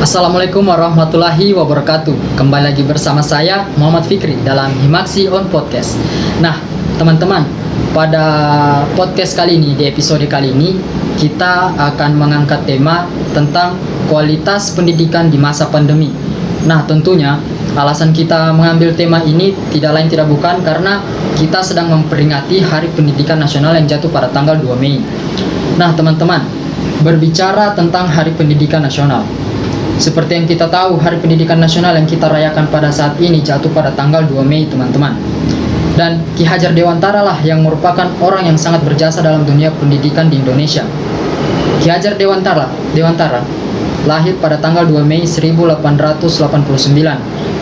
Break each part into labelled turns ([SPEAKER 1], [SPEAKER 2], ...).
[SPEAKER 1] Assalamualaikum warahmatullahi wabarakatuh. Kembali lagi bersama saya Muhammad Fikri dalam Himaksi on Podcast. Nah, teman-teman, pada podcast kali ini, di episode kali ini, kita akan mengangkat tema tentang kualitas pendidikan di masa pandemi. Nah, tentunya alasan kita mengambil tema ini tidak lain tidak bukan karena kita sedang memperingati Hari Pendidikan Nasional yang jatuh pada tanggal 2 Mei. Nah, teman-teman, berbicara tentang Hari Pendidikan Nasional, seperti yang kita tahu, Hari Pendidikan Nasional yang kita rayakan pada saat ini jatuh pada tanggal 2 Mei, teman-teman. Dan Ki Hajar Dewantara lah yang merupakan orang yang sangat berjasa dalam dunia pendidikan di Indonesia. Ki Hajar Dewantara lahir pada tanggal 2 Mei 1889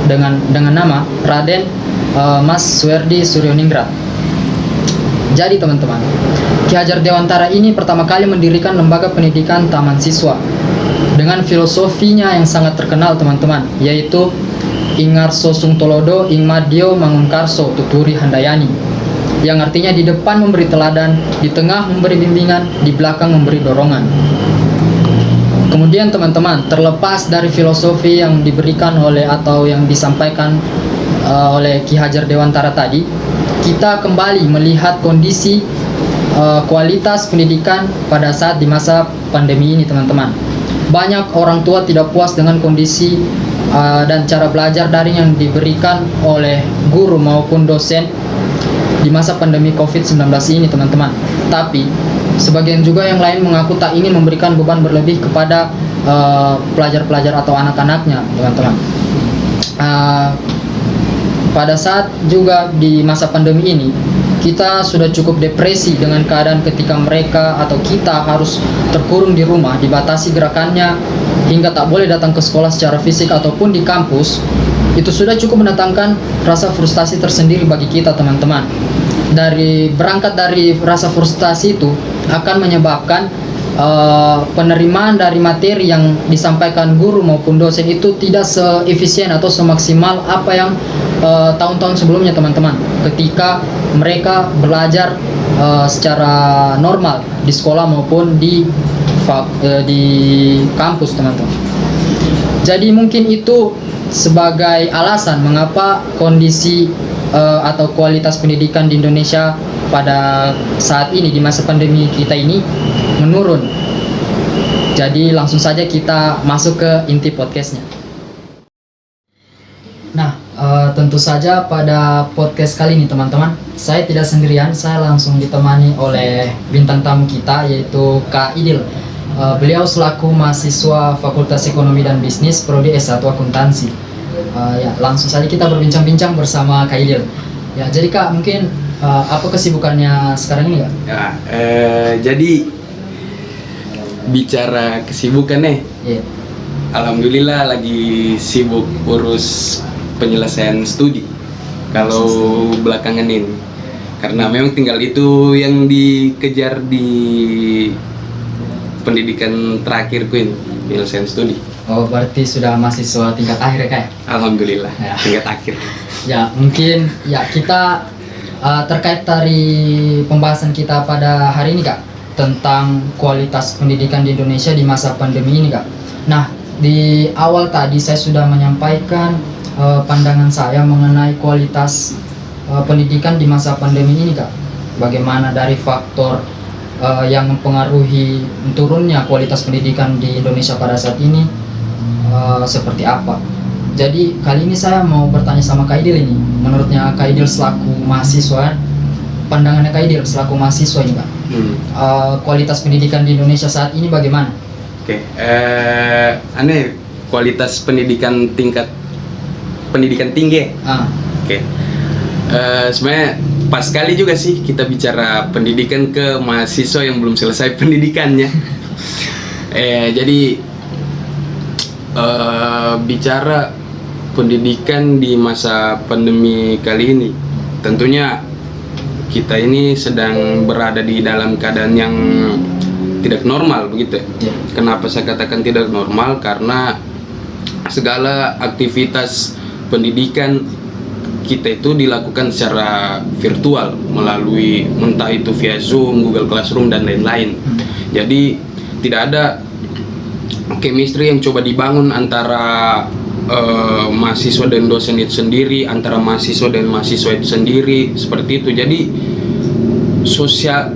[SPEAKER 1] dengan nama Raden Mas Suwerdi Suryoningrat. Jadi teman-teman, Ki Hajar Dewantara ini pertama kali mendirikan lembaga pendidikan Taman Siswa dengan filosofinya yang sangat terkenal, teman-teman, yaitu Ingarso Sungtolodo Ing Madyo Mangunkarso Tuturi Handayani, yang artinya di depan memberi teladan, di tengah memberi bimbingan, di belakang memberi dorongan. Kemudian teman-teman, terlepas dari filosofi yang diberikan oleh atau yang disampaikan oleh Ki Hajar Dewantara tadi, kita kembali melihat kondisi kualitas pendidikan pada saat di masa pandemi ini, teman-teman. Banyak orang tua tidak puas dengan kondisi dan cara belajar daring yang diberikan oleh guru maupun dosen di masa pandemi COVID-19 ini, teman-teman. Tapi sebagian juga yang lain mengaku tak ingin memberikan beban berlebih kepada pelajar-pelajar atau anak-anaknya, teman-teman. Pada saat juga di masa pandemi ini, kita sudah cukup depresi dengan keadaan ketika mereka atau kita harus terkurung di rumah, dibatasi gerakannya, hingga tak boleh datang ke sekolah secara fisik ataupun di kampus. Itu sudah cukup mendatangkan rasa frustasi tersendiri bagi kita, teman-teman. Berangkat dari rasa frustasi itu akan menyebabkan penerimaan dari materi yang disampaikan guru maupun dosen itu tidak seefisien atau semaksimal apa yang tahun-tahun sebelumnya, teman-teman, ketika mereka belajar secara normal di sekolah maupun di kampus, teman-teman. Jadi mungkin itu sebagai alasan mengapa kondisi atau kualitas pendidikan di Indonesia pada saat ini di masa pandemi kita ini menurun. Jadi langsung saja kita masuk ke inti podcastnya. Nah, tentu saja pada podcast kali ini, teman-teman, saya tidak sendirian. Saya langsung ditemani oleh bintang tamu kita, yaitu Kak Idil. Beliau selaku mahasiswa Fakultas Ekonomi dan Bisnis Prodi S1 Akuntansi. Ya, langsung saja kita berbincang-bincang bersama Kak Idil. Ya, jadi Kak, mungkin apa kesibukannya sekarang ini, Kak?
[SPEAKER 2] Ya, jadi bicara kesibukan nih.
[SPEAKER 1] Iya.
[SPEAKER 2] Alhamdulillah lagi sibuk urus penyelesaian studi. Kalau belakangan ini, karena memang tinggal itu yang dikejar di pendidikan terakhirku ini, penyelesaian studi.
[SPEAKER 1] Oh, berarti sudah mahasiswa tingkat akhir ya, Kak?
[SPEAKER 2] Alhamdulillah,
[SPEAKER 1] Ya.
[SPEAKER 2] tingkat akhir.
[SPEAKER 1] Ya, mungkin ya kita terkait dari pembahasan kita pada hari ini, Kak, tentang kualitas pendidikan di Indonesia di masa pandemi ini, Kak. Nah, di awal tadi saya sudah menyampaikan pandangan saya mengenai kualitas pendidikan di masa pandemi ini, Kak. Bagaimana dari faktor yang mempengaruhi turunnya kualitas pendidikan di Indonesia pada saat ini seperti apa. Jadi kali ini saya mau bertanya sama Kak Idil ini, menurutnya Kak Idil selaku mahasiswa, pandangannya Kak Idil selaku mahasiswa ini, Kak, kualitas pendidikan di Indonesia saat ini bagaimana?
[SPEAKER 2] Oke, kualitas pendidikan pendidikan tinggi. Oke. Sebenarnya pas sekali juga sih kita bicara pendidikan ke mahasiswa yang belum selesai pendidikannya. Jadi bicara pendidikan di masa pandemi kali ini, tentunya kita ini sedang berada di dalam keadaan yang tidak normal, begitu ya. Kenapa saya katakan tidak normal? Karena segala aktivitas pendidikan kita itu dilakukan secara virtual melalui entah itu via Zoom, Google Classroom dan lain-lain. Jadi tidak ada chemistry yang coba dibangun antara mahasiswa dan dosen itu sendiri, antara mahasiswa dan mahasiswa itu sendiri, seperti itu. Jadi sosial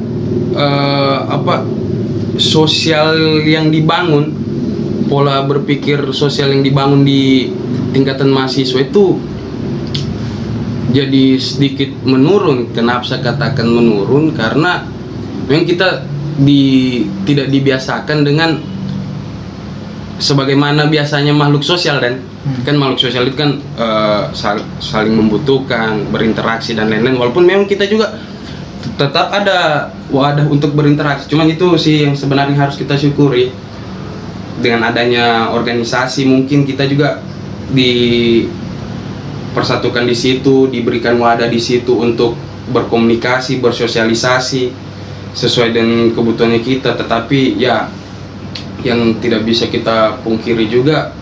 [SPEAKER 2] sosial yang dibangun, pola berpikir sosial yang dibangun di tingkatan mahasiswa itu jadi sedikit menurun. Kenapa saya katakan menurun? Karena memang kita tidak dibiasakan dengan sebagaimana biasanya makhluk sosial, dan kan makhluk sosial itu kan saling membutuhkan, berinteraksi dan lain-lain. Walaupun memang kita juga tetap ada wadah untuk berinteraksi, cuman itu sih yang sebenarnya harus kita syukuri. Dengan adanya organisasi, mungkin kita juga dipersatukan di situ, diberikan wadah di situ untuk berkomunikasi, bersosialisasi sesuai dengan kebutuhannya kita. Tetapi ya, yang tidak bisa kita pungkiri juga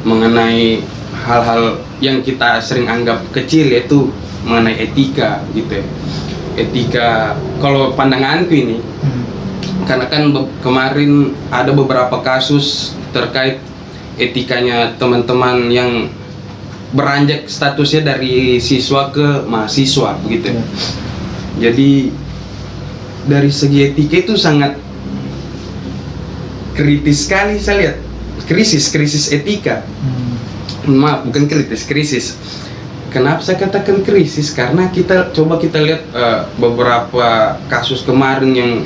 [SPEAKER 2] mengenai hal-hal yang kita sering anggap kecil, yaitu mengenai etika gitu ya. Etika, kalau pandanganku ini, karena kan kemarin ada beberapa kasus terkait etikanya teman-teman yang beranjak statusnya dari siswa ke mahasiswa begitu. Jadi dari segi etika itu sangat kritis sekali saya lihat. Krisis etika. Maaf, bukan krisis. Kenapa saya katakan krisis? Karena kita lihat beberapa kasus kemarin yang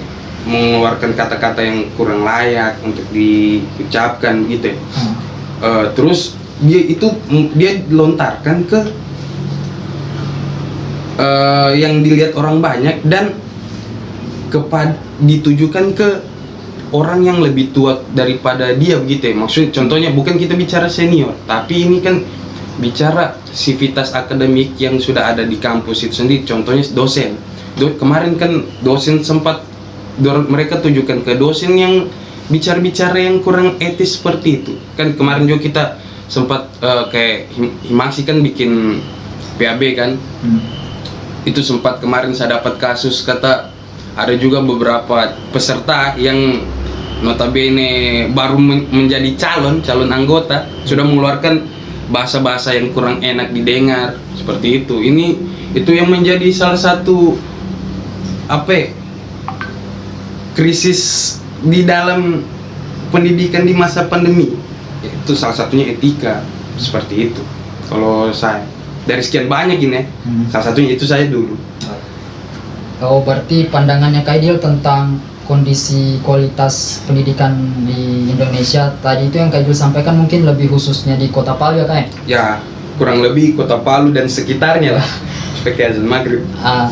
[SPEAKER 2] mengeluarkan kata-kata yang kurang layak untuk diucapkan gitu ya. Terus dia lontarkan ke yang dilihat orang banyak, dan ditujukan ke orang yang lebih tua daripada dia begitu ya. Maksudnya contohnya bukan kita bicara senior, tapi ini kan bicara sivitas akademik yang sudah ada di kampus itu sendiri. Contohnya dosen. Kemarin kan dosen sempat mereka tujukan ke dosen yang bicara-bicara yang kurang etis seperti itu. Kan kemarin juga kita sempat kayak Himaksi kan bikin PAB kan. Itu sempat kemarin saya dapat kasus, kata ada juga beberapa peserta yang notabene baru menjadi calon anggota sudah mengeluarkan bahasa-bahasa yang kurang enak didengar seperti itu. Itu yang menjadi salah satu krisis di dalam pendidikan di masa pandemi. Itu salah satunya etika seperti itu. Kalau saya dari sekian banyak ini, salah satunya itu saya dulu.
[SPEAKER 1] Oh, berarti pandangannya Kak Idil tentang kondisi kualitas pendidikan di Indonesia tadi itu yang Kak Idil sampaikan mungkin lebih khususnya di Kota Palu ya Kak?
[SPEAKER 2] Ya, kurang lebih Kota Palu dan sekitarnya lah. Seperti azan maghrib.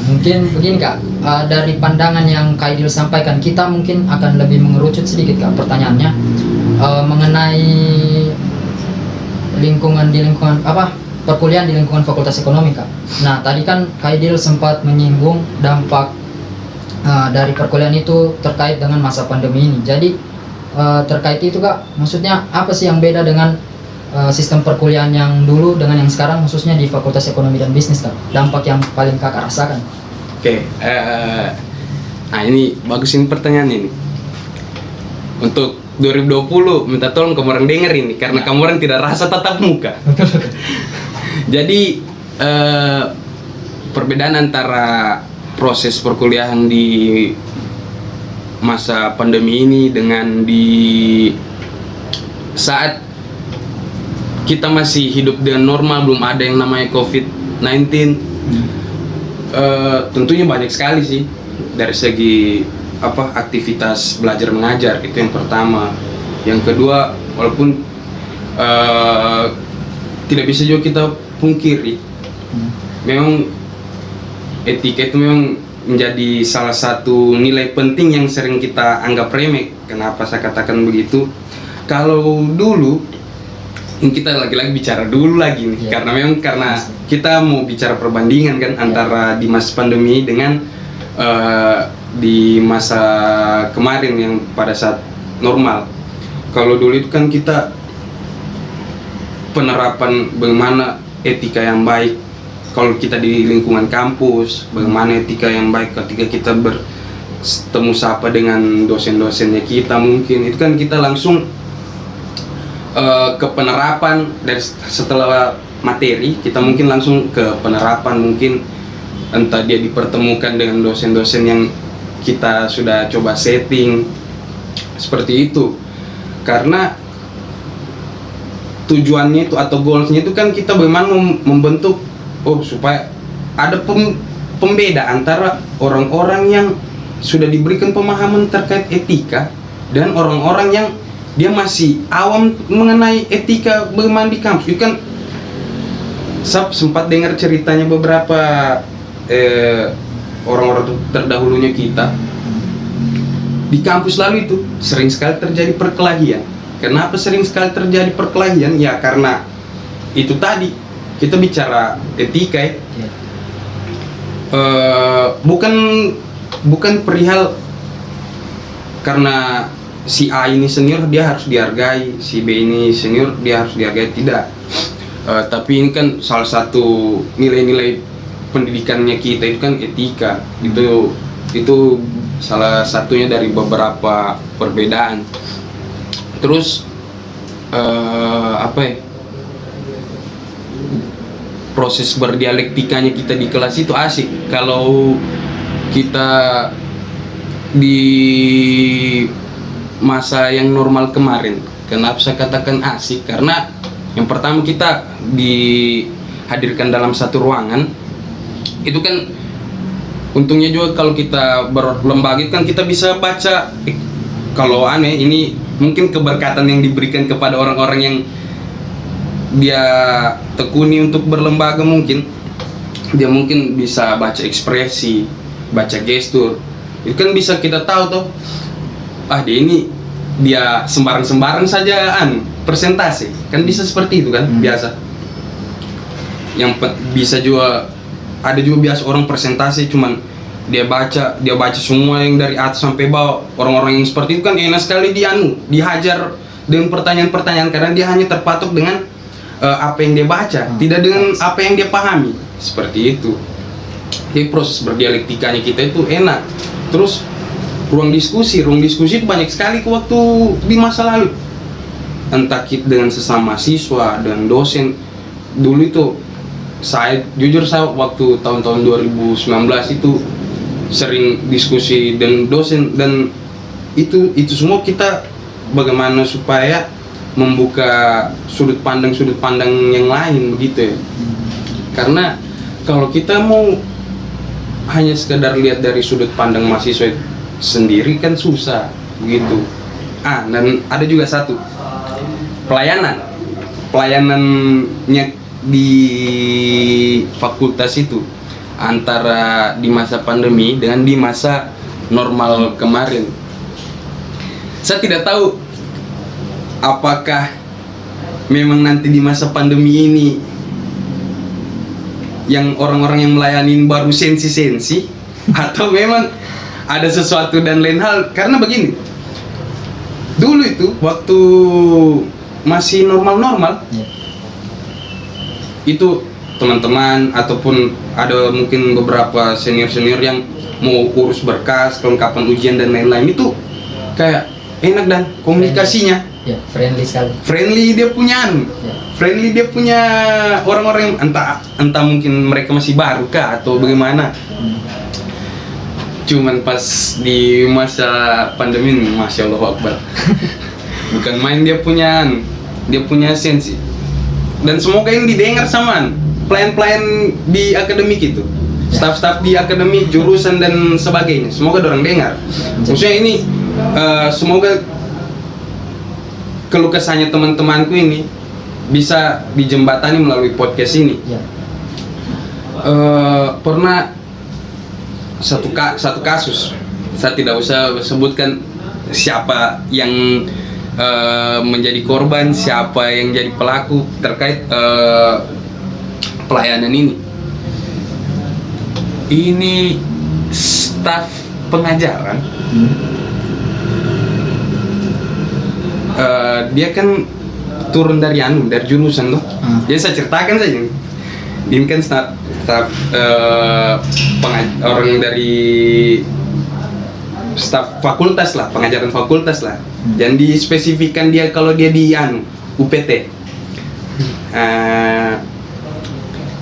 [SPEAKER 1] Mungkin begini Kak, dari pandangan yang Kak Idil sampaikan, kita mungkin akan lebih mengerucut sedikit Kak pertanyaannya mengenai perkuliahan di lingkungan Fakultas Ekonomi Kak. Nah tadi kan Kak Idil sempat menyinggung dampak dari perkuliahan itu terkait dengan masa pandemi ini. Jadi terkait itu Kak, maksudnya apa sih yang beda dengan sistem perkuliahan yang dulu dengan yang sekarang, khususnya di Fakultas Ekonomi dan Bisnis Kak? Dampak yang paling Kakak rasakan?
[SPEAKER 2] Oke, nah ini bagus ini pertanyaan ini. Untuk 2020 minta tolong kamu orang dengar ini, karena kamu orang tidak rasa tatap muka. Jadi perbedaan antara proses perkuliahan di masa pandemi ini dengan di saat kita masih hidup dengan normal, belum ada yang namanya COVID-19, tentunya banyak sekali sih dari segi aktivitas belajar mengajar. Itu yang pertama. Yang kedua, walaupun tidak bisa juga kita pungkiri, memang etika itu memang menjadi salah satu nilai penting yang sering kita anggap remeh. Kenapa saya katakan begitu? Kalau dulu, kita lagi-lagi bicara dulu lagi nih, karena kita mau bicara perbandingan kan antara di masa pandemi dengan di masa kemarin yang pada saat normal. Kalau dulu itu kan kita penerapan bagaimana etika yang baik kalau kita di lingkungan kampus, bagaimana etika yang baik ketika kita bertemu sapa dengan dosen-dosennya kita, mungkin itu kan kita langsung ke penerapan. Dari setelah materi kita mungkin langsung ke penerapan, mungkin entah dia dipertemukan dengan dosen-dosen yang kita sudah coba setting seperti itu. Karena tujuannya itu atau goalsnya itu kan kita bagaimana membentuk supaya ada pembeda antara orang-orang yang sudah diberikan pemahaman terkait etika dan orang-orang yang dia masih awam mengenai etika bagaimana di kampus. Itu kan saya sempat dengar ceritanya beberapa orang-orang terdahulunya kita di kampus lalu itu sering sekali terjadi perkelahian. Kenapa sering sekali terjadi perkelahian? Ya karena itu tadi kita bicara etika ya. Bukan perihal karena si A ini senior dia harus dihargai, si B ini senior dia harus dihargai, tidak. Tapi ini kan salah satu nilai-nilai pendidikannya kita itu kan etika. Itu salah satunya dari beberapa perbedaan. Terus proses berdialektikanya kita di kelas itu asik. Kalau kita di masa yang normal kemarin, kenapa saya katakan asik? Karena yang pertama kita dihadirkan dalam satu ruangan. Itu kan untungnya juga kalau kita berlembaga kan kita bisa baca. Kalau aneh ini mungkin keberkatan yang diberikan kepada orang-orang yang dia tekuni untuk berlembaga, mungkin dia mungkin bisa baca ekspresi, baca gestur. Itu kan bisa kita tahu tuh, dia sembarang-sembarang saja presentasi. Kan bisa seperti itu kan, biasa. Yang bisa juga ada juga biasa orang presentasi cuman dia baca semua yang dari atas sampai bawah. Orang-orang yang seperti itu kan enak sekali dihajar dengan pertanyaan-pertanyaan karena dia hanya terpatok dengan apa yang dia baca, tidak dengan apa yang dia pahami. Seperti itu. Jadi proses berdialektikanya kita itu enak. Terus ruang diskusi itu banyak sekali waktu di masa lalu. Entah kita dengan sesama siswa dan dosen. Dulu itu saya waktu tahun-tahun 2019 itu sering diskusi dengan dosen, dan itu semua kita bagaimana supaya membuka sudut pandang yang lain begitu ya. Karena kalau kita mau hanya sekedar lihat dari sudut pandang mahasiswa sendiri kan susah begitu. Dan ada juga satu pelayanannya di fakultas itu antara di masa pandemi dengan di masa normal kemarin. Saya tidak tahu apakah memang nanti di masa pandemi ini yang orang-orang yang melayanin baru sensi atau memang ada sesuatu dan lain hal. Karena begini, dulu itu waktu masih normal-normal itu teman-teman ataupun ada mungkin beberapa senior-senior yang mau urus berkas, kelengkapan ujian dan lain-lain, itu kayak enak dan komunikasinya
[SPEAKER 1] friendly sekali.
[SPEAKER 2] Friendly dia punya orang-orang yang entah mungkin mereka masih baru kah atau bagaimana. Cuman pas di masa pandemi ini, Masya Allah Akbar. Bukan main dia punya sensi. Dan semoga ini didengar sama pelayan-pelayan di akademik itu, staf-staf di akademik, jurusan dan sebagainya. Semoga dorang dengar. Maksudnya ini semoga keluh kesahnya teman-temanku ini bisa dijembatani melalui podcast ini. Pernah satu kasus, saya tidak usah sebutkan siapa yang menjadi korban, siapa yang jadi pelaku terkait pelayanan ini. Ini staf pengajaran. Dia kan turun dari jurusan tuh. Jadi saya ceritakan saja. Ini kan staf orang dari staf fakultas lah, pengajaran fakultas lah. Dan dispesifikkan dia kalau dia UPT.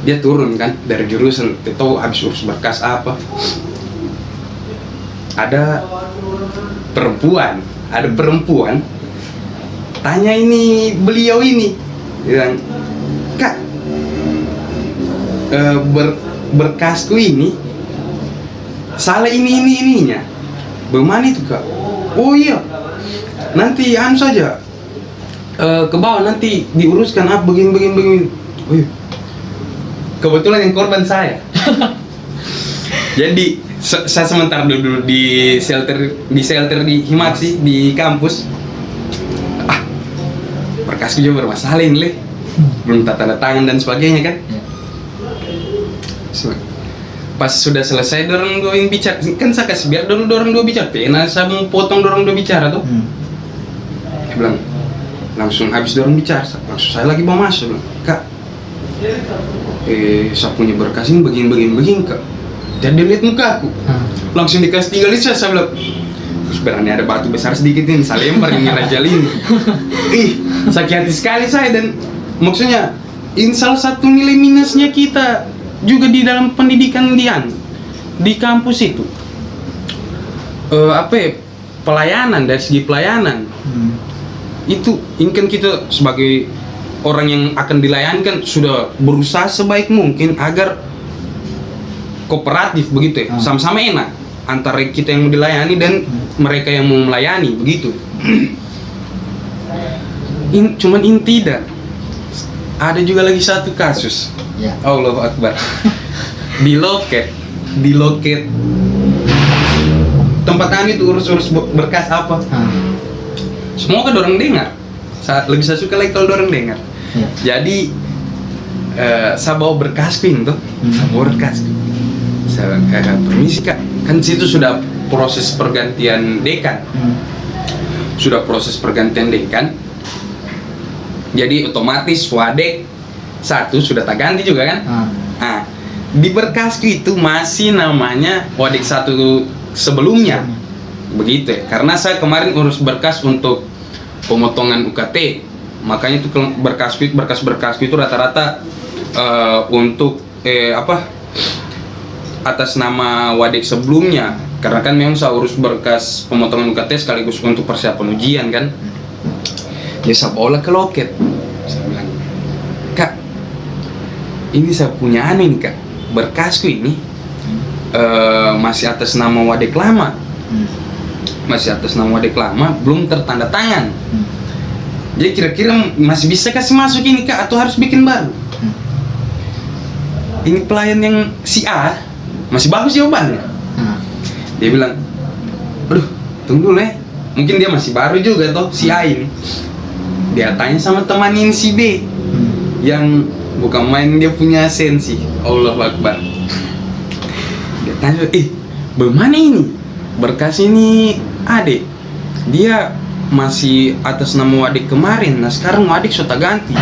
[SPEAKER 2] Dia turun kan dari jurusan, tahu habis urus berkas apa. Ada perempuan tanya ini beliau ini, bilang, "Kak, berkasku ini salah ininya." "Bagaimana itu, Kak?" "Oh iya, nanti saja ke bawah nanti diuruskan apa begini." Oh iya. Kebetulan yang korban saya. Jadi saya sementara dulu di shelter di Himaksi di kampus. Berkasku juga bermasalah ini, belum tanda tangan dan sebagainya kan. Pas sudah selesai dorong dua bicara, kan saya kasih biar dulu dorong dua bicara. Nah, saya mau potong dorong dua bicara tuh. Dia bilang, langsung habis dorong bicara, langsung saya lagi mau masuk. Bilang, "Kak, saya punya berkas ini begini Kak." Dan dia lihat muka aku, langsung dikasih tinggal list. Saya bilang, "Sebenarnya ada batu besar sedikit ini, saya lempar ini Raja ini." Sakit hati sekali saya, dan maksudnya ini salah satu nilai minusnya kita juga di dalam pendidikan di kampus itu. Pelayanan, dari segi pelayanan. Itu ini kan kita sebagai orang yang akan dilayani kan sudah berusaha sebaik mungkin agar kooperatif begitu ya, sama-sama enak antara kita yang mau dilayani dan mereka yang mau melayani begitu. Cuman ini tidak. Ada juga lagi satu kasus. Allahu Akbar. Di loket tempat kami itu urus berkas apa. Semoga dorang dengar. Lebih saya suka lagi kalau dorang dengar. Jadi saya bawa berkasku itu, saya permisi Kak, kan situ sudah proses pergantian dekan. Jadi otomatis wadek satu sudah tak ganti juga kan. Di berkasku itu masih namanya wadek satu sebelumnya begitu ya, karena saya kemarin urus berkas untuk pemotongan UKT, makanya itu berkas-berkasku itu rata-rata untuk atas nama wadek sebelumnya, karena kan memang saya urus berkas pemotongan UKT sekaligus untuk persiapan ujian kan. Dia saya bawa ke loket. Saya bilang, "Kak, ini saya punya nih Kak, berkasku ini masih atas nama wadek lama, belum tertanda tangan. Jadi kira-kira masih bisa kasih masuk ini Kak, atau harus bikin baru?" Ini pelayan yang si A masih bagus jawabannya. Dia bilang, "Aduh, tunggu dulu ya, mungkin dia masih baru juga toh si A ini." Dia tanya sama teman ini si B, yang bukan main dia punya sensi. Allahu Akbar. Dia tanya, "Bagaimana ini? Berkas ini adek, dia masih atas nama wadek kemarin, nah sekarang wadek sudah ganti."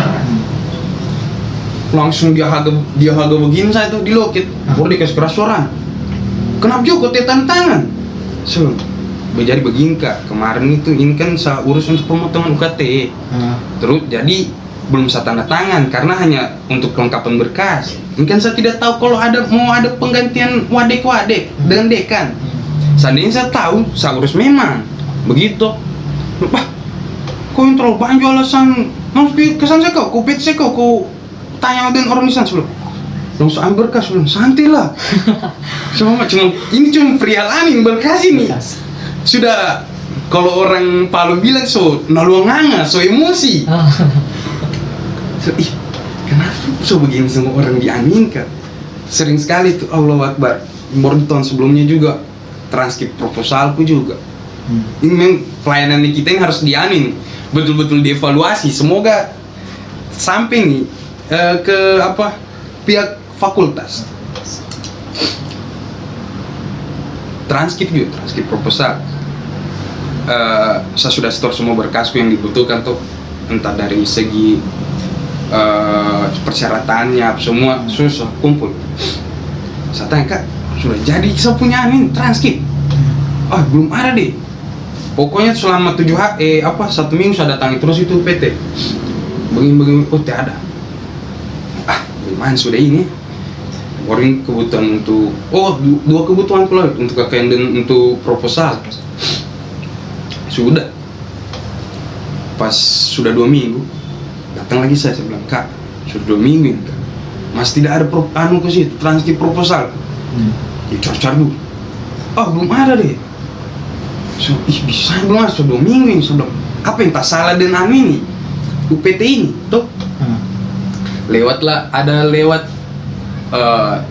[SPEAKER 2] Langsung dia haga begini saya tuh di loket, baru dikasih keras suara, "Kenapa juga kok tanda tangan?" So, jadi begini Kak, kemarin itu ini kan saya urus untuk pemotongan UKT, terus jadi belum saya tanda tangan karena hanya untuk kelengkapan berkas. Ini kan saya tidak tahu kalau mau ada penggantian wadek dengan dekan. Seandainya saya tahu, saya urus memang begitu. Pak, kau yang terlalu banyak alasan, kesan saya kau bet saya kau tanya dengan orang di sana sebelum langsung ambil berkas, belum santai lah. Cuma ini cuma perihal berkas ini. Sudah kalau orang Palu bilang so naluanganga, so emosi. Kenapa so begini semua orang diaminkan? Sering sekali tuh, Allahu Akbar. Baru di tahun sebelumnya juga transkrip proposalku juga. Ini memang pelayanan kita yang harus diamin, betul-betul dievaluasi. Semoga sampai nih ke pihak fakultas. Transkrip proposal. Saya sudah store semua berkasku yang dibutuhkan tuh, entah dari segi persyaratannya semua susah kumpul. Saya tanya, "Kak, sudah jadi saya punya transkrip?" Belum ada deh. Pokoknya selama 1 minggu saya datangi terus itu PT. begini oh tidak ada, gimana sudah ini orang kebutuhan untuk dua kebutuhan pula untuk KKN dan untuk proposal. Sudah pas sudah 2 minggu datang lagi saya bilang, Kak sudah 2 minggu ini Kak masih tidak ada ke situ transkrip proposal. Ya cari dulu, belum ada deh. Bisa belum ada, sudah 2 minggu ini. Sudah apa yang tak salah dengan ini UPT ini tuh. Ada lewat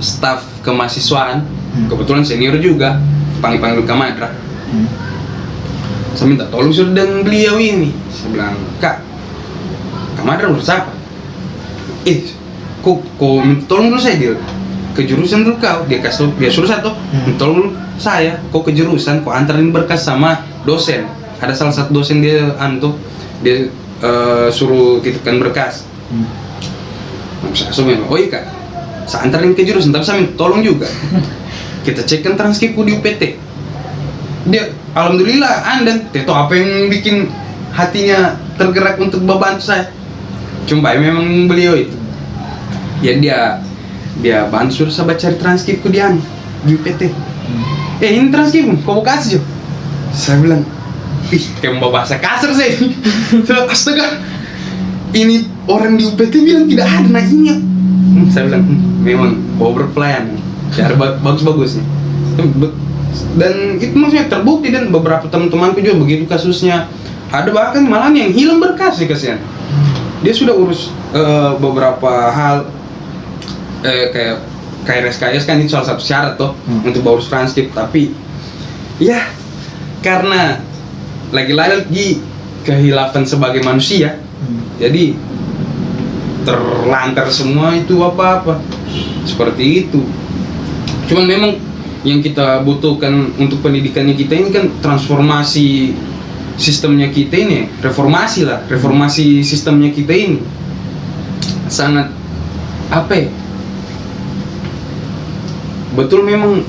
[SPEAKER 2] staf kemahasiswaan, kebetulan senior juga, panggil ke Madra. Saya minta tolong sudah dan beliau ini. Saya bilang, Kak Madra urus apa? Kok minta tolong dulu saya dia ke jurusan dulu kau, dia suruh satu, minta tolong dulu saya, kok ke jurusan, kok anterin berkas sama dosen. Ada salah satu dosen dia suruh titipkan berkas. Saya bilang, oh iya Kak, saya anterin ke jurusan, tapi saya minta tolong juga. Kita cekkan transkripku di UPT. Dia, alhamdulillah, tahu apa yang bikin hatinya tergerak untuk membantu saya. Cuma memang beliau itu, ya dia bantu saya baca cari transkripku di UPT. Ini transkripmu, kau kasih jo. Saya bilang, kayak mau bahasa kasar saya. Astaga, ini orang di UPT bilang tidak ada, nah ini. Saya bilang, memang berpelayan, cara bagus-bagus nih. Dan itu maksudnya terbukti, dan beberapa teman-temanku juga begitu kasusnya. Ada bahkan malah yang hilang berkas sih, kasihan. Dia sudah urus beberapa hal kayak KRS kan itu salah satu syarat toh untuk urus transkrip, tapi ya karena lagi-lagi kehilafan sebagai manusia, jadi terlantar semua itu apa-apa seperti itu. Cuman memang yang kita butuhkan untuk pendidikannya kita ini kan transformasi sistemnya kita ini, reformasi sistemnya kita ini sangat betul memang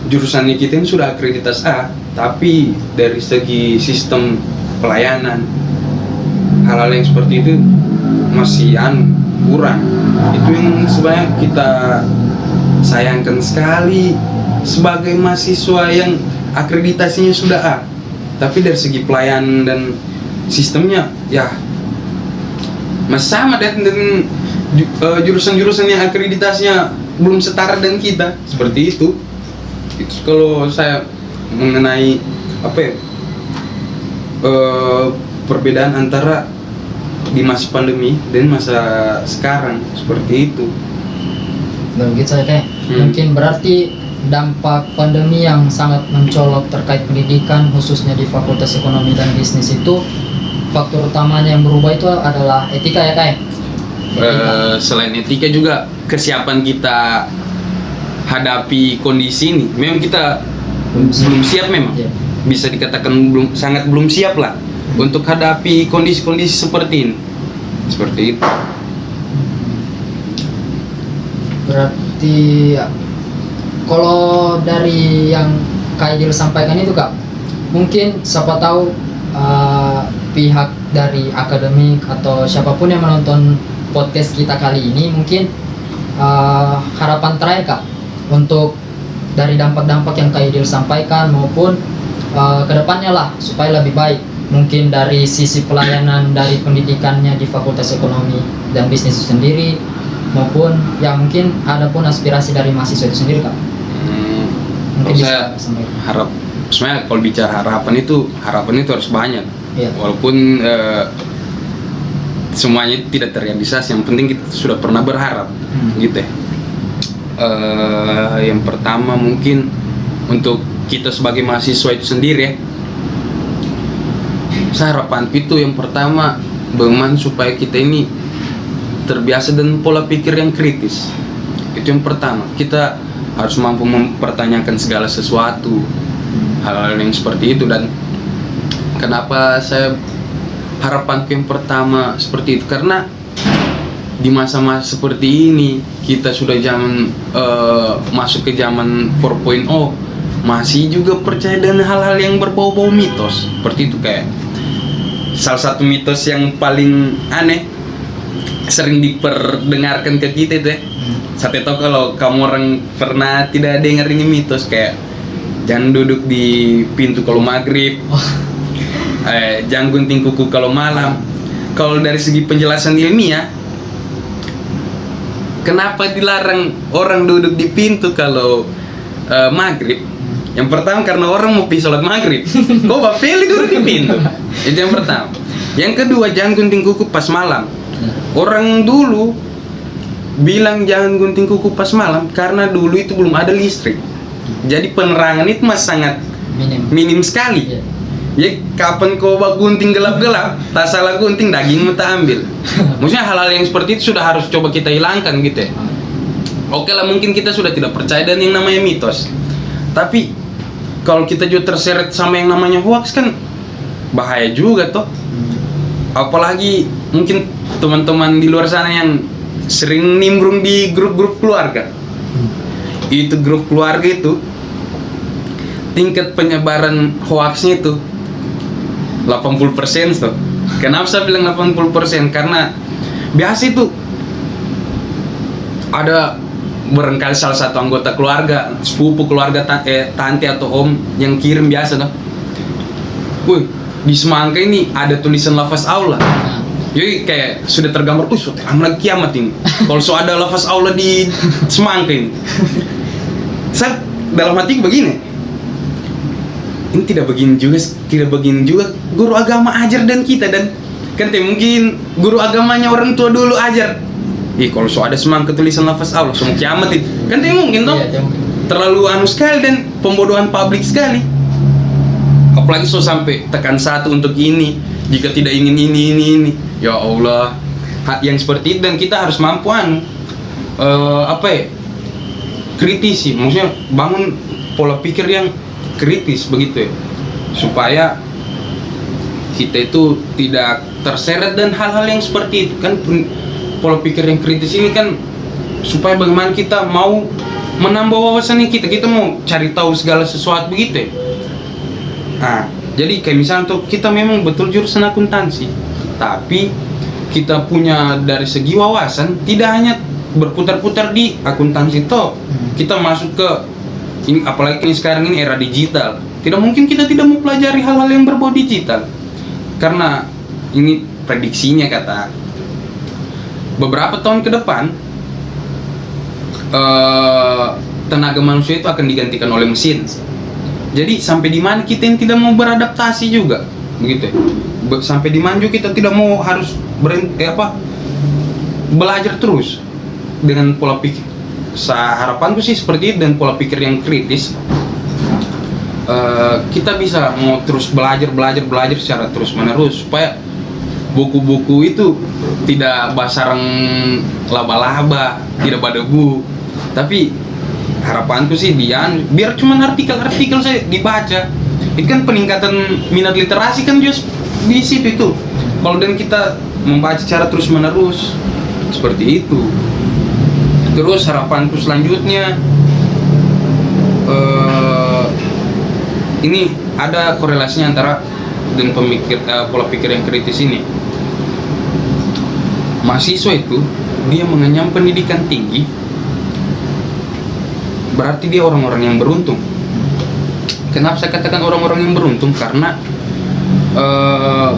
[SPEAKER 2] jurusannya kita ini sudah akreditas A, tapi dari segi sistem pelayanan hal-hal yang seperti itu masih kurang. Itu yang sebenarnya kita sayangkan sekali sebagai mahasiswa yang akreditasinya sudah A, tapi dari segi pelayanan dan sistemnya ya masih sama dengan jurusan-jurusan yang akreditasinya belum setara dengan kita, seperti itu. Itu kalau saya mengenai perbedaan antara di masa pandemi dan masa sekarang, seperti itu.
[SPEAKER 1] Begitu saya kayak mungkin berarti dampak pandemi yang sangat mencolok terkait pendidikan khususnya di Fakultas Ekonomi dan Bisnis itu, faktor utamanya yang berubah itu adalah etika ya Kak?
[SPEAKER 2] Selain etika juga kesiapan kita hadapi kondisi ini. Memang kita belum siap memang. Bisa dikatakan sangat belum siap lah untuk hadapi kondisi-kondisi seperti ini. Seperti itu.
[SPEAKER 1] Berarti kalau dari yang Kak Idil sampaikan itu Kak, mungkin siapa tahu pihak dari akademik atau siapapun yang menonton podcast kita kali ini mungkin harapan terakhir Kak untuk dari dampak-dampak yang Kak Idil sampaikan maupun kedepannya lah supaya lebih baik, mungkin dari sisi pelayanan dari pendidikannya di Fakultas Ekonomi dan Bisnis itu sendiri, maupun ya mungkin ada pun aspirasi dari mahasiswa itu sendiri Kak. Mungkin
[SPEAKER 2] saya harap, sebenarnya kalau bicara harapan itu harus banyak.
[SPEAKER 1] Iya.
[SPEAKER 2] Walaupun semuanya tidak terrealisasi, yang penting kita sudah pernah berharap, gitu ya. Yang pertama mungkin untuk kita sebagai mahasiswa itu sendiri ya, harapan itu yang pertama bagaimana supaya kita ini terbiasa dengan pola pikir yang kritis. Itu yang pertama, kita harus mampu mempertanyakan segala sesuatu, hal-hal yang seperti itu. Dan kenapa saya harapanku yang pertama seperti itu, karena di masa-masa seperti ini kita sudah masuk ke zaman 4.0, masih juga percaya dengan hal-hal yang berbau-bau mitos seperti itu. Kayak salah satu mitos yang paling aneh, sering diperdengarkan ke kita itu ya. Sampai tahu kalau kamu orang pernah tidak dengar ini mitos kayak jangan duduk di pintu kalau maghrib, jangan gunting kuku kalau malam. Kalau dari segi penjelasan ilmiah, kenapa dilarang orang duduk di pintu kalau maghrib? Yang pertama karena orang mau pergi sholat maghrib. Kok pilih duduk di pintu? Itu yang pertama. Yang kedua, jangan gunting kuku pas malam. Orang dulu bilang jangan gunting kuku pas malam karena dulu itu belum ada listrik. Jadi penerangan itu masih sangat minim sekali. Jadi kapan kau gunting gelap-gelap, tak salah gunting dagingmu tak ambil. Maksudnya hal-hal yang seperti itu sudah harus coba kita hilangkan gitu ya. Oke lah, mungkin kita sudah tidak percaya dan yang namanya mitos. Tapi kalau kita juga terseret sama yang namanya hoax kan bahaya juga toh. Apalagi mungkin teman-teman di luar sana yang sering nimbrung di grup-grup keluarga. Itu grup keluarga itu tingkat penyebaran hoaxnya itu 80% tuh. Kenapa saya bilang 80%? Karena biasa itu ada barangkali salah satu anggota keluarga, sepupu keluarga, tante atau om yang kirim biasa tuh. Wih, di semangka ini ada tulisan lafaz Allah. Jadi kayak sudah tergambar, sudah lagi kiamat ini. Kalau ada lafaz Allah di semangka ini. Saya dalam hati begini, ini tidak begini juga guru agama ajar dan kita, dan kan mungkin guru agamanya orang tua dulu ajar. Kalau ada semangka tulisan lafaz Allah semua kiamat itu kan mungkin toh. Terlalu sekali dan pembodohan publik sekali. Apalagi sampai tekan satu untuk ini, jika tidak ingin ini. Ya Allah, yang seperti itu. Dan kita harus mampu kritisi, maksudnya bangun pola pikir yang kritis begitu ya, supaya kita itu tidak terseret dan hal-hal yang seperti itu kan. Pola pikir yang kritis ini kan supaya bagaimana kita mau menambah wawasan kita mau cari tahu segala sesuatu begitu ya. Nah, jadi kayak misalnya tuh kita memang betul jurusan akuntansi, tapi kita punya dari segi wawasan tidak hanya berputar-putar di akuntansi toh. Kita masuk ke ini, apalagi sekarang ini era digital. Tidak mungkin kita tidak mau pelajari hal-hal yang berbau digital. Karena ini prediksinya kata beberapa tahun ke depan tenaga manusia itu akan digantikan oleh mesin. Jadi sampai di mana kita yang tidak mau beradaptasi juga, begitu ya. Sampai di mana juga kita tidak mau harus belajar terus dengan pola pikir. Harapanku sih seperti itu, dan pola pikir yang kritis. Kita bisa mau terus belajar secara terus menerus supaya buku-buku itu tidak basarang laba-laba, tidak berdebu. Tapi harapanku sih biar cuman artikel-artikel saya dibaca. Itu kan peningkatan minat literasi kan just di situ itu. Kalau dan kita membaca secara terus menerus seperti itu. Terus harapanku selanjutnya ini ada korelasinya antara dan pola pikir yang kritis ini. Mahasiswa itu dia mengenyam pendidikan tinggi, berarti dia orang-orang yang beruntung. Kenapa saya katakan orang-orang yang beruntung? Karena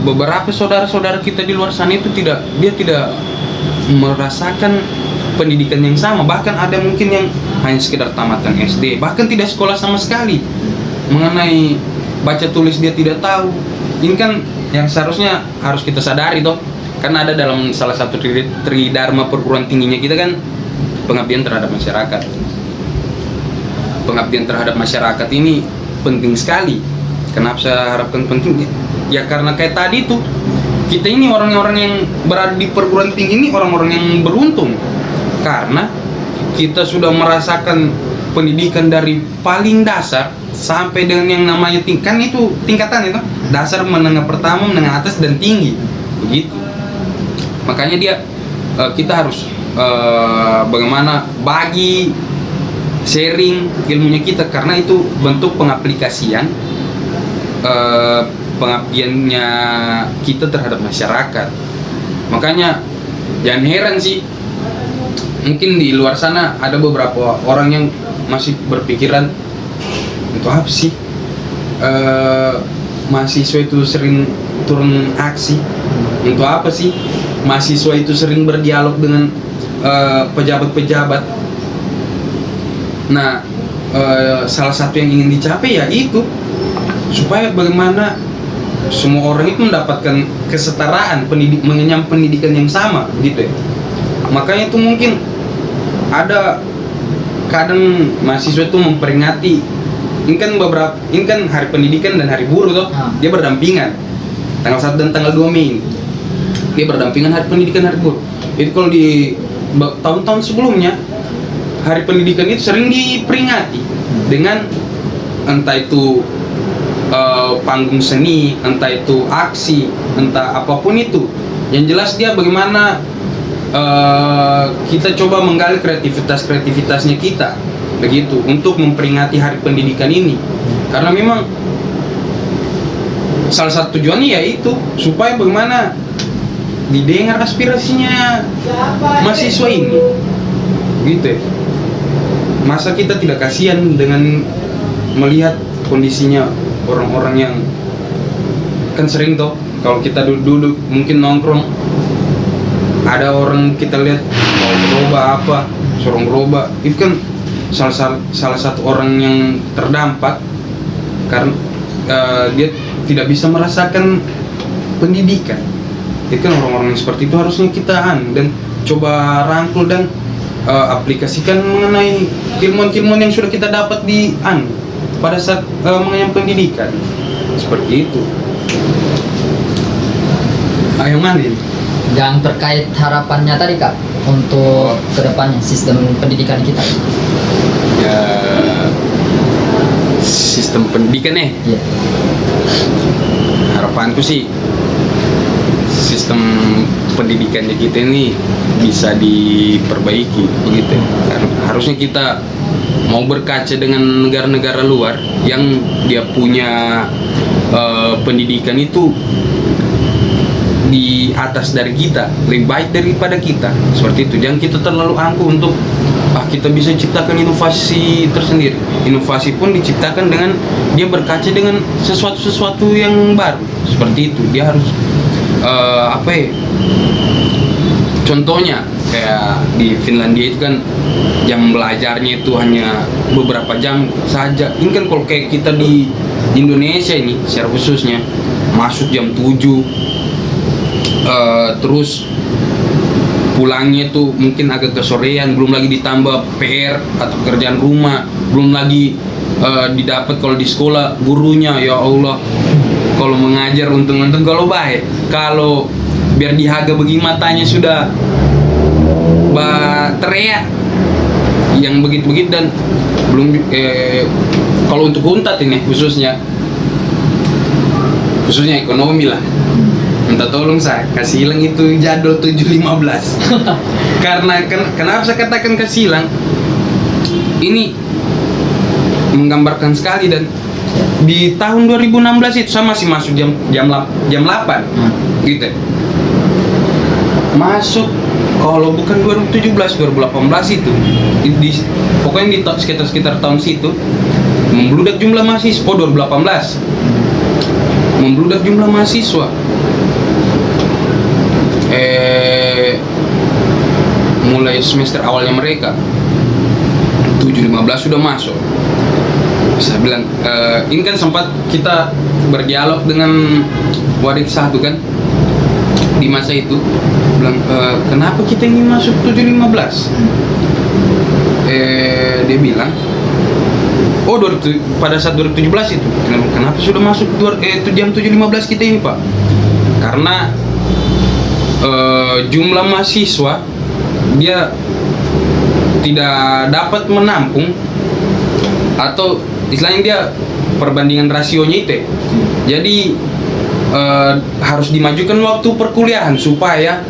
[SPEAKER 2] beberapa saudara-saudara kita di luar sana itu dia tidak merasakan pendidikan yang sama. Bahkan ada mungkin yang hanya sekedar tamatan SD, bahkan tidak sekolah sama sekali. Mengenai baca tulis dia tidak tahu. Ini kan yang seharusnya harus kita sadari toh. Karena ada dalam salah satu tridharma perguruan tingginya kita kan pengabdian terhadap masyarakat. Pengabdian terhadap masyarakat ini penting sekali. Kenapa saya harapkan penting? Ya karena kayak tadi tuh, kita ini orang-orang yang berada di perguruan tinggi ini orang-orang yang beruntung. Karena kita sudah merasakan pendidikan dari paling dasar sampai dengan yang namanya kan itu tingkatan itu, dasar, menengah pertama, menengah atas, dan tinggi. Begitu. Makanya kita harus bagaimana bagi sharing ilmunya kita, karena itu bentuk pengaplikasian pengabdiannya kita terhadap masyarakat. Makanya Jangan heran sih, mungkin di luar sana ada beberapa orang yang masih berpikiran untuk apa sih mahasiswa itu sering turun aksi, untuk apa sih mahasiswa itu sering berdialog dengan pejabat-pejabat. Nah, salah satu yang ingin dicapai ya itu supaya bagaimana semua orang itu mendapatkan kesetaraan mengenyam pendidikan yang sama gitu ya. Makanya itu mungkin ada kadang mahasiswa itu memperingati ini kan hari pendidikan dan hari buruh toh, dia berdampingan tanggal 1 dan tanggal 2 Mei ini. Dia berdampingan hari pendidikan hari buruh. Itu kalau di tahun-tahun sebelumnya hari pendidikan itu sering diperingati dengan entah itu panggung seni, entah itu aksi, entah apapun itu. Yang jelas dia bagaimana kita coba menggali kreativitasnya kita begitu untuk memperingati hari pendidikan ini. Karena memang salah satu tujuannya yaitu supaya bagaimana didengar aspirasinya mahasiswa ini gitu ya. Masa kita tidak kasihan dengan melihat kondisinya orang-orang yang kan sering toh kalau kita duduk mungkin nongkrong ada orang kita lihat mau gerobak apa sorong gerobak, itu kan salah satu orang yang terdampak karena dia tidak bisa merasakan pendidikan. Itu kan orang-orang yang seperti itu harusnya kita dan coba rangkul dan aplikasikan mengenai ilmuwan-ilmuwan yang sudah kita dapat pada saat mengenyam pendidikan seperti itu. Ayo Mandin.
[SPEAKER 1] Yang terkait harapannya tadi Kak untuk kedepannya sistem pendidikan kita.
[SPEAKER 2] Ya, sistem pendidikan ya. Harapanku sih sistem pendidikannya kita ini bisa diperbaiki begitu. Karena harusnya kita mau berkaca dengan negara-negara luar yang dia punya pendidikan itu di atas dari kita, lebih baik daripada kita, seperti itu. Jangan kita terlalu angkuh untuk kita bisa ciptakan inovasi tersendiri. Inovasi pun diciptakan dengan dia berkaca dengan sesuatu yang baru, seperti itu. Dia harus contohnya kayak di Finlandia itu kan jam belajarnya itu hanya beberapa jam saja. Ini kan kalau kayak kita di Indonesia ini secara khususnya masuk jam 7, terus pulangnya tuh mungkin agak kesorean, belum lagi ditambah PR atau pekerjaan rumah, belum lagi didapat kalau di sekolah gurunya, ya Allah, kalau mengajar untung-untung kalau baik, kalau biar dihaga bagi matanya sudah teriak yang begitu-begitu. Dan belum kalau untuk Untat ini khususnya ekonomi lah, minta tolong saya kasih hilang itu jadwal 7.15. Karena kenapa saya katakan kasih hilang, ini menggambarkan sekali. Dan di tahun 2016 itu saya masih masuk jam 8 gitu. Masuk kalau bukan 2017 2018 itu pokoknya di sekitar tahun situ membludak jumlah mahasiswa. 2018 membludak jumlah mahasiswa. Mulai semester awalnya mereka 7.15 sudah masuk. Saya bilang ini kan sempat kita berdialog dengan Wadik satu kan di masa itu, bilang kenapa kita ingin masuk 7.15. Dia bilang pada saat 2017 itu kenapa sudah masuk jam 7.15 kita ini Pak, karena jumlah mahasiswa dia tidak dapat menampung, atau istilahnya dia perbandingan rasionya itu. Jadi harus dimajukan waktu perkuliahan supaya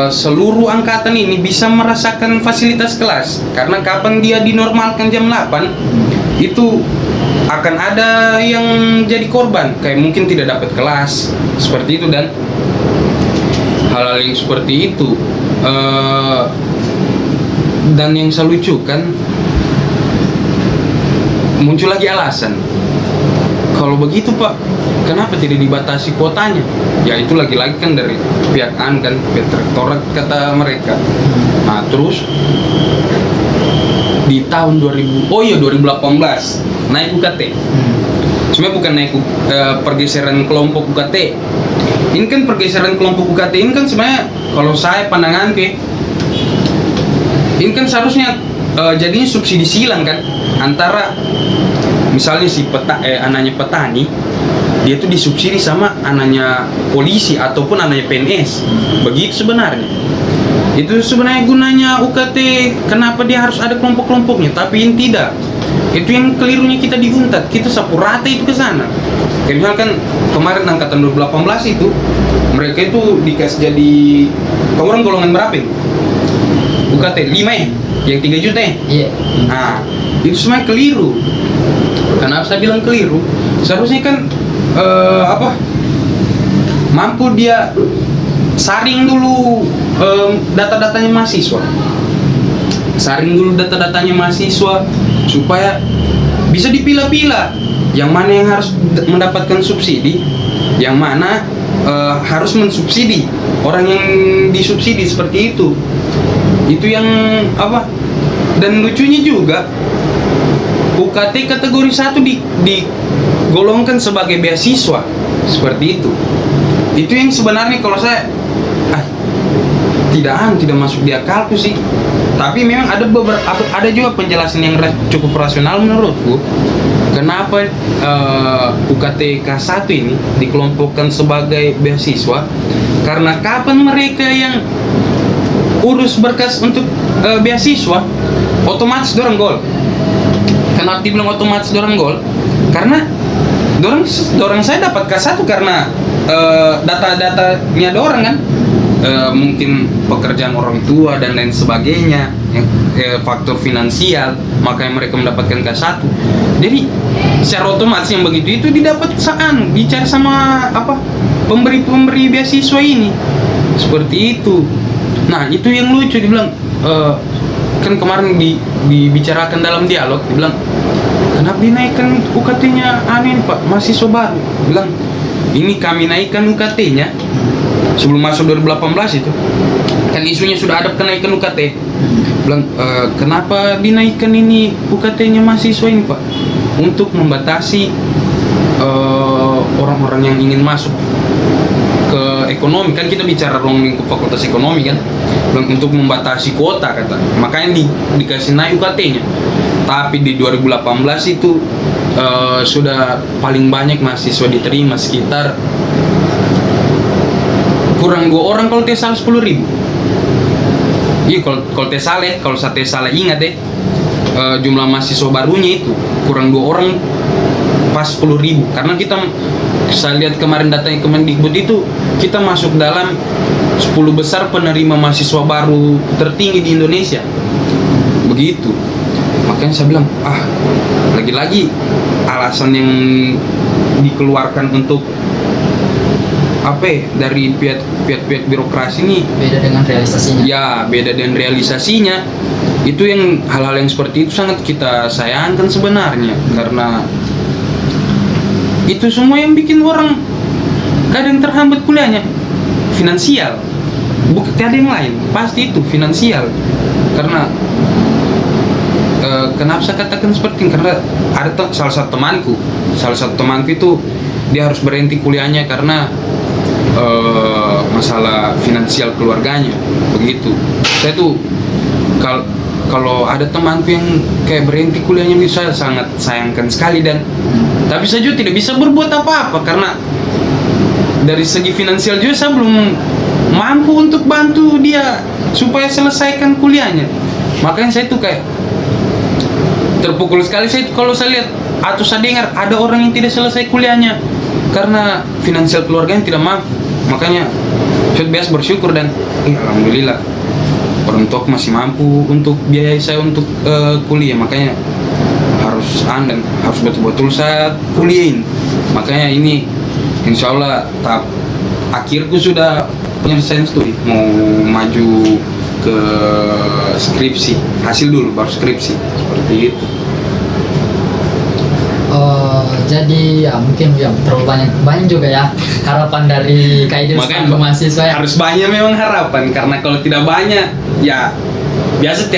[SPEAKER 2] seluruh angkatan ini bisa merasakan fasilitas kelas. Karena kapan dia dinormalkan jam 8 itu akan ada yang jadi korban, kayak mungkin tidak dapat kelas seperti itu. Dan hal-hal yang seperti itu. Dan yang saya lucukan, muncul lagi alasan, kalau begitu Pak, kenapa tidak dibatasi kuotanya? Ya itu lagi-lagi kan dari pihak kan pihak rektorat kata mereka. Nah terus di tahun 2018 naik UKT. Sebenarnya bukan naik pergeseran kelompok UKT. Ini kan pergeseran kelompok UKT ini kan sebenarnya kalau saya pandangan ini kan seharusnya jadinya subsidi silang kan, antara misalnya si anaknya petani dia tuh disubsidi sama anaknya polisi ataupun anaknya PNS. Begitu sebenarnya. Itu sebenarnya gunanya UKT, kenapa dia harus ada kelompok-kelompoknya, tapi ini tidak. Itu yang kelirunya kita di Untat, kita sapu rata itu ke sana. Kayak misalkan kemarin angkatan 2018 itu mereka itu dikasih jadi orang golongan berapa ya? UKT 5 ya? Yang 3 juta ya?
[SPEAKER 1] Iya.
[SPEAKER 2] Nah, itu semuanya keliru. Kenapa saya bilang keliru? Seharusnya kan mampu dia saring dulu data-datanya mahasiswa. Saring dulu data-datanya mahasiswa supaya bisa dipilah-pilah yang mana yang harus mendapatkan subsidi, yang mana harus mensubsidi orang yang disubsidi, seperti itu. Itu yang dan lucunya juga UKT kategori 1 digolongkan sebagai beasiswa, seperti itu. Itu yang sebenarnya kalau saya tidak masuk di akalku sih. Tapi memang ada juga penjelasan yang cukup rasional menurutku. Kenapa UKT K1 ini dikelompokkan sebagai beasiswa? Karena kapan mereka yang urus berkas untuk beasiswa, otomatis dorang gol. Kenapa dibilang otomatis dorang gol? Karena dorang saya dapat K1 karena data-datanya dorang kan, mungkin pekerjaan orang tua dan lain sebagainya, faktor finansial, makanya mereka mendapatkan K1. Jadi secara otomatis yang begitu itu didapat dicari sama pemberi beasiswa ini, seperti itu. Nah itu yang lucu, dibilang kan kemarin dibicarakan dalam dialog, dibilang kenapa dinaikkan UKT-nya Pak, mahasiswa baru. Bilang ini kami naikkan UKT-nya sebelum masuk 2018 itu kan isunya sudah ada kenaikan UKT. Bilang kenapa dinaikkan ini UKT-nya mahasiswa ini Pak, untuk membatasi orang-orang yang ingin masuk ke ekonomi, kan kita bicara ke fakultas ekonomi kan, untuk membatasi kuota kata, makanya dikasih naik UKT-nya. Tapi di 2018 itu sudah paling banyak mahasiswa diterima, sekitar kurang 2 orang kalau tidak salah 10.000. Iya kalau tidak salah, kalau saya tidak salah ingat jumlah mahasiswa barunya itu kurang 2 orang pas 10.000. Karena saya lihat kemarin datanya Kemendikbud itu kita masuk dalam 10 besar penerima mahasiswa baru tertinggi di Indonesia. Begitu. Makanya saya bilang, lagi-lagi alasan yang dikeluarkan untuk dari pihak birokrasi ini
[SPEAKER 1] beda dengan realisasinya.
[SPEAKER 2] Ya, beda dengan realisasinya. Itu yang hal-hal yang seperti itu sangat kita sayangkan sebenarnya, karena itu semua yang bikin orang kadang terhambat kuliahnya finansial, bukan ada yang lain, pasti itu finansial. Karena kenapa saya katakan seperti ini, karena ada salah satu temanku itu dia harus berhenti kuliahnya karena masalah finansial keluarganya, begitu. Saya tuh kalau ada temanku yang kayak berhenti kuliahnya, saya sangat sayangkan sekali. Tapi saya juga tidak bisa berbuat apa-apa, karena dari segi finansial juga saya belum mampu untuk bantu dia supaya selesaikan kuliahnya. Makanya saya tuh kayak terpukul sekali kalau saya lihat atau saya dengar ada orang yang tidak selesai kuliahnya karena finansial keluarganya tidak mampu. Makanya saya biasa bersyukur dan alhamdulillah orang tua masih mampu untuk biaya saya untuk kuliah. Makanya harus betul-betul saya kuliahin. Makanya ini insya Allah tahap akhirku sudah punya sense tuh mau maju ke skripsi, hasil dulu baru skripsi, seperti itu.
[SPEAKER 1] Jadi ya mungkin ya terlalu banyak juga ya harapan dari Kak Idil
[SPEAKER 2] Makanya
[SPEAKER 1] selaku mahasiswa ya.
[SPEAKER 2] harus banyak memang harapan, karena kalau tidak banyak ya biasa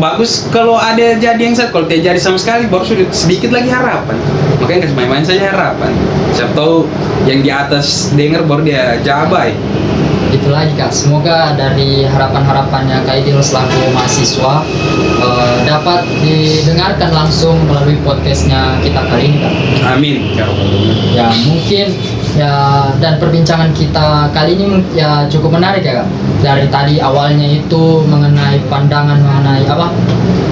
[SPEAKER 2] bagus kalau ada jadi yang satu, kalau tidak jadi sama sekali baru sudah sedikit lagi harapan. Makanya kasih main-main saja harapan, siapa tahu yang di atas dengar baru dia jabai.
[SPEAKER 1] Itu lagi Kak, semoga dari harapan-harapannya Kak Idil selaku mahasiswa dapat didengarkan langsung melalui podcastnya kita kali ini Kak.
[SPEAKER 2] Amin.
[SPEAKER 1] Ya mungkin ya, dan perbincangan kita kali ini ya cukup menarik ya Kak. Dari tadi awalnya itu mengenai pandangan mengenai apa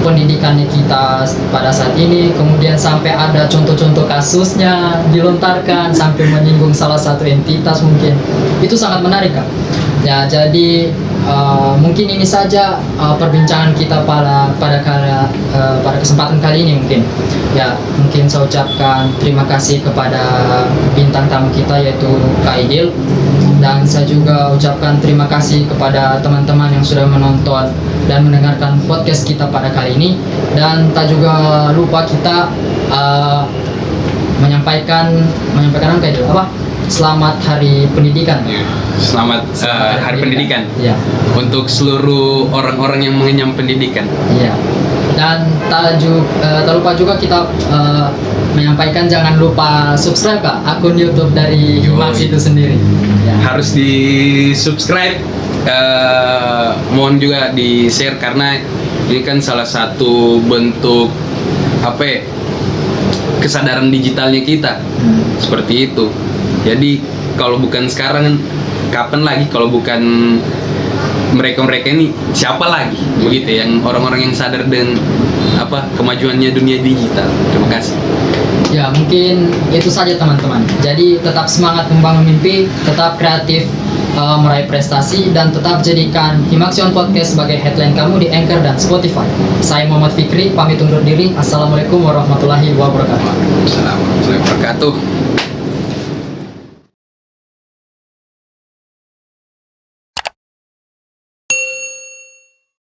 [SPEAKER 1] pendidikannya kita pada saat ini, kemudian sampai ada contoh-contoh kasusnya dilontarkan sampai menyinggung salah satu entitas, mungkin itu sangat menarik Kak. Ya jadi mungkin ini saja perbincangan kita pada kesempatan kali ini. Mungkin saya ucapkan terima kasih kepada bintang tamu kita yaitu Kak Idil, dan saya juga ucapkan terima kasih kepada teman-teman yang sudah menonton dan mendengarkan podcast kita pada kali ini. Dan tak juga lupa kita menyampaikan Kak Idil apa? Selamat Hari Pendidikan.
[SPEAKER 2] Selamat Hari Pendidikan.
[SPEAKER 1] Ya.
[SPEAKER 2] Untuk seluruh orang-orang yang mengenyam pendidikan.
[SPEAKER 1] Iya. Dan tak lupa juga kita menyampaikan jangan lupa subscribe Kak akun YouTube dari Himax itu sendiri. Ya.
[SPEAKER 2] Harus di subscribe. Mohon juga di share, karena ini kan salah satu bentuk apa ya, kesadaran digitalnya kita. Seperti itu. Jadi kalau bukan sekarang, kapan lagi kalau bukan mereka ini, siapa lagi begitu yang orang-orang yang sadar dan apa kemajuannya dunia digital. Terima kasih.
[SPEAKER 1] Ya mungkin itu saja teman-teman. Jadi tetap semangat membangun mimpi, tetap kreatif meraih prestasi, dan tetap jadikan Himaxion Podcast sebagai headline kamu di Anchor dan Spotify. Saya Muhammad Fikri pamit undur diri. Assalamualaikum warahmatullahi wabarakatuh.
[SPEAKER 2] Assalamualaikum warahmatullahi wabarakatuh.